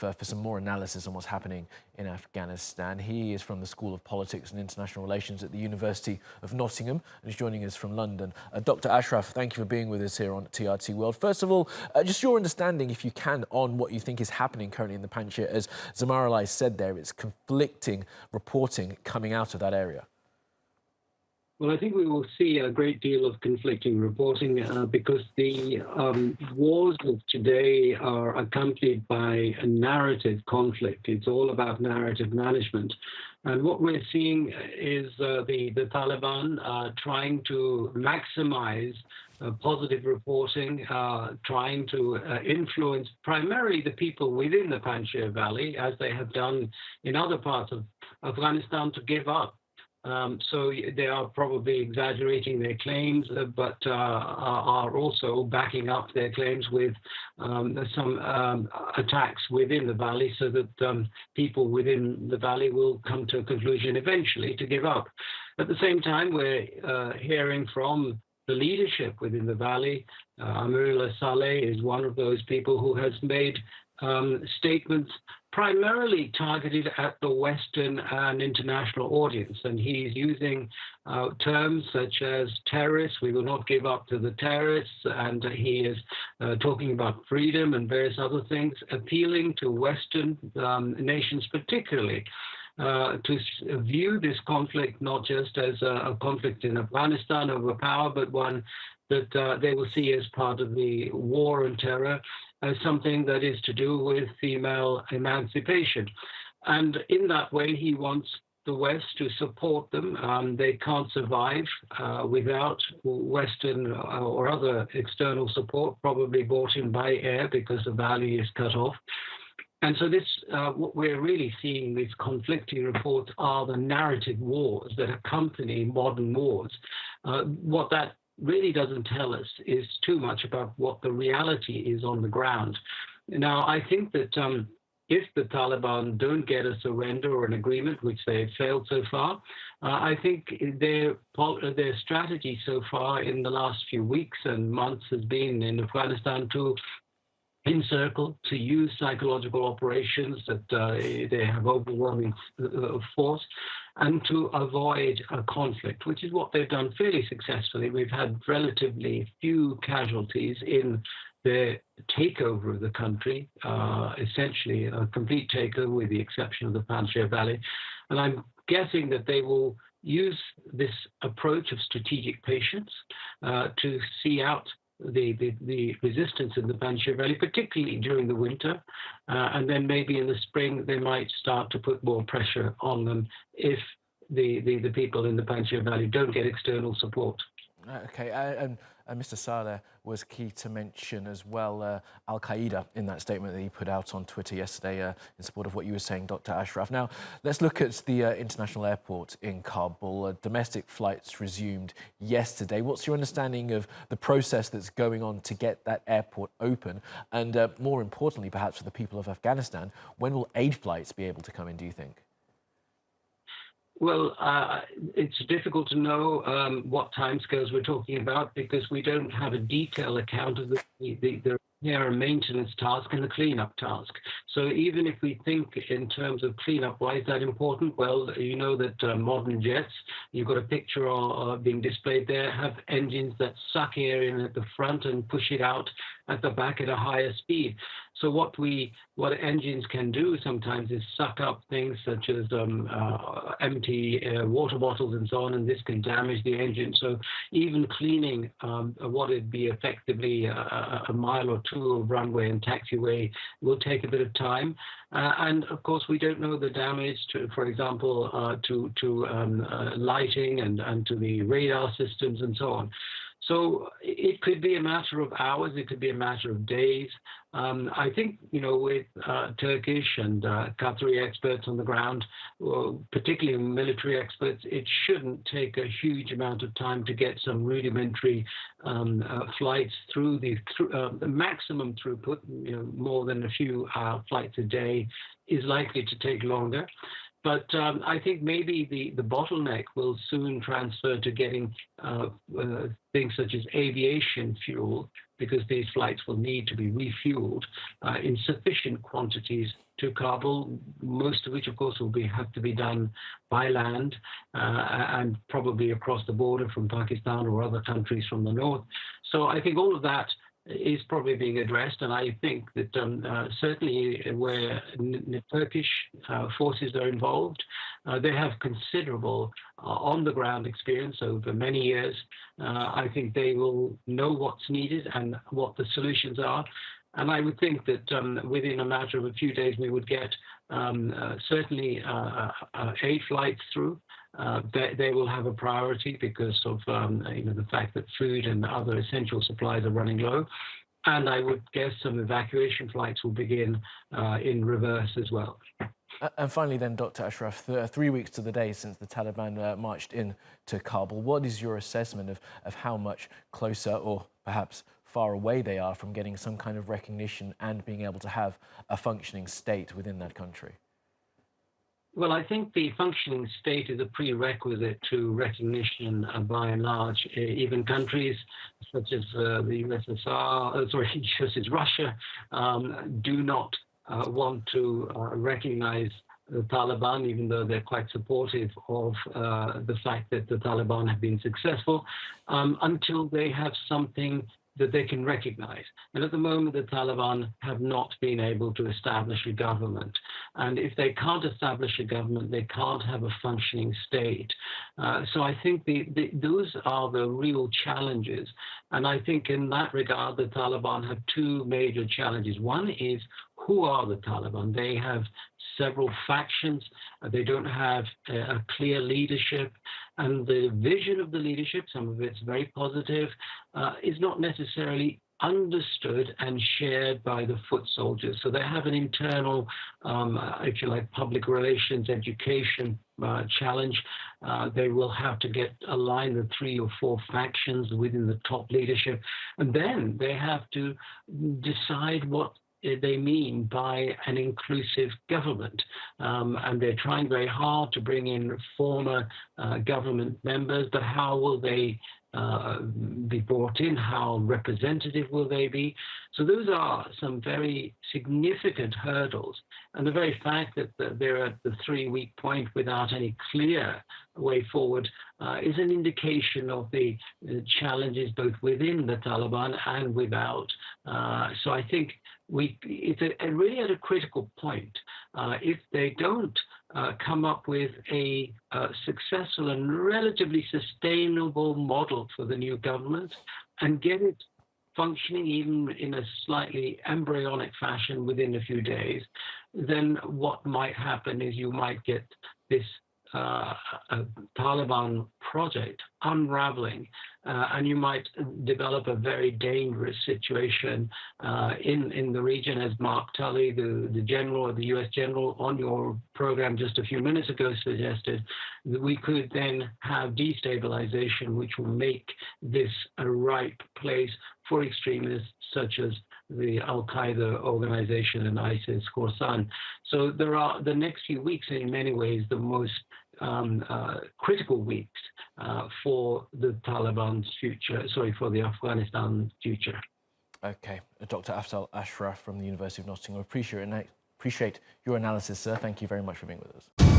Ashraf for some more analysis on what's happening in Afghanistan. He is from the School of Politics and International Relations at the University of Nottingham and is joining us from London. Dr. Ashraf, thank you for being with us here on TRT World. First of all, just your understanding, if you can, on what you think is happening currently in the Panjshir. As Zamaralai said there, it's conflicting reporting coming out of that area. Well, I think we will see a great deal of conflicting reporting because the wars of today are accompanied by a narrative conflict. It's all about narrative management. And what we're seeing is the Taliban trying to maximize positive reporting, trying to influence primarily the people within the Panjshir Valley, as they have done in other parts of Afghanistan, to give up. So they are probably exaggerating their claims, but are also backing up their claims with some attacks within the valley, so that people within the valley will come to a conclusion eventually to give up. At the same time, we're hearing from the leadership within the valley. Amirullah Saleh is one of those people who has made statements primarily targeted at the Western and international audience. And he's using terms such as terrorists, we will not give up to the terrorists, and he is talking about freedom and various other things, appealing to Western nations particularly to view this conflict not just as a conflict in Afghanistan over power, but one that they will see as part of the war on terror, as something that is to do with female emancipation. And in that way, he wants the West to support them. They can't survive without Western or other external support, probably brought in by air because the valley is cut off. And so this, what we're really seeing, these conflicting reports, are the narrative wars that accompany modern wars. What that really doesn't tell us is too much about what the reality is on the ground. Now, I think that if the Taliban don't get a surrender or an agreement, which they have failed so far, I think their strategy so far in the last few weeks and months has been in Afghanistan to encircle, to use psychological operations that they have overwhelming force, and to avoid a conflict, which is what they've done fairly successfully. We've had relatively few casualties in the takeover of the country, essentially a complete takeover with the exception of the Panjshir Valley. And I'm guessing that they will use this approach of strategic patience to see out the resistance in the Panjshir Valley, particularly during the winter, and then maybe in the spring they might start to put more pressure on them if the people in the Panjshir Valley don't get external support. Okay, and Mr. Saleh was key to mention as well Al-Qaeda in that statement that he put out on Twitter yesterday in support of what you were saying, Dr. Ashraf. Now, let's look at the international airport in Kabul. Domestic flights resumed yesterday. What's your understanding of the process that's going on to get that airport open? And more importantly, perhaps for the people of Afghanistan, when will aid flights be able to come in, do you think? Well, it's difficult to know what timescales we're talking about because we don't have a detailed account of the repair and maintenance task and the cleanup task. So even if we think in terms of cleanup, why is that important? Well, you know that modern jets, you've got a picture being displayed there, have engines that suck air in at the front and push it out at the back at a higher speed. So what engines can do sometimes is suck up things such as empty water bottles and so on, and this can damage the engine. So even cleaning what would be effectively a mile or two of runway and taxiway will take a bit of time. And of course, we don't know the damage to, for example, to lighting and to the radar systems and so on. So it could be a matter of hours, it could be a matter of days. I think, you know, with Turkish and Qatari experts on the ground, particularly military experts, it shouldn't take a huge amount of time to get some rudimentary flights through the maximum throughput. You know, more than a few flights a day is likely to take longer. But I think maybe the bottleneck will soon transfer to getting things such as aviation fuel, because these flights will need to be refueled in sufficient quantities to Kabul, most of which, of course, will have to be done by land and probably across the border from Pakistan or other countries from the north. So I think all of that is probably being addressed, and I think that certainly where Turkish forces are involved, they have considerable on-the-ground experience over many years. I think they will know what's needed and what the solutions are. And I would think that within a matter of a few days, we would get certainly 8 flights through. They will have a priority because of the fact that food and other essential supplies are running low. And I would guess some evacuation flights will begin in reverse as well. And finally then, Dr. Ashraf, 3 weeks to the day since the Taliban marched into Kabul, what is your assessment of how much closer or perhaps far away they are from getting some kind of recognition and being able to have a functioning state within that country? Well, I think the functioning state is a prerequisite to recognition by and large. Even countries such as the such as Russia, do not want to recognize the Taliban, even though they're quite supportive of the fact that the Taliban have been successful, until they have something that they can recognize. And at the moment, the Taliban have not been able to establish a government. And if they can't establish a government, they can't have a functioning state. So I think those are the real challenges. And I think in that regard, the Taliban have 2 major challenges. One is, who are the Taliban? They have several factions. They don't have a clear leadership. And the vision of the leadership, some of it's very positive, is not necessarily understood and shared by the foot soldiers. So they have an internal, if you like, public relations, education challenge. They will have to align the 3 or 4 factions within the top leadership. And then they have to decide what they mean by an inclusive government. And they're trying very hard to bring in former government members, but how will they be brought in? How representative will they be? So those are some very significant hurdles. And the very fact that they're at the 3-week point without any clear way forward is an indication of the challenges both within the Taliban and without. So I think it's really at a critical point. If they don't come up with a successful and relatively sustainable model for the new government and get it functioning even in a slightly embryonic fashion within a few days, then what might happen is you might get this Taliban project unraveling, and you might develop a very dangerous situation in the region, as Mark Tully, the general, the U.S. general, on your program just a few minutes ago suggested, that we could then have destabilization, which will make this a ripe place for extremists such as the Al-Qaeda organization and ISIS, Khorasan. So there are the next few weeks, in many ways, the most critical weeks for the Taliban's future, for the Afghanistan future. Okay, Dr. Afzal Ashraf from the University of Nottingham. Appreciate your analysis, sir. Thank you very much for being with us.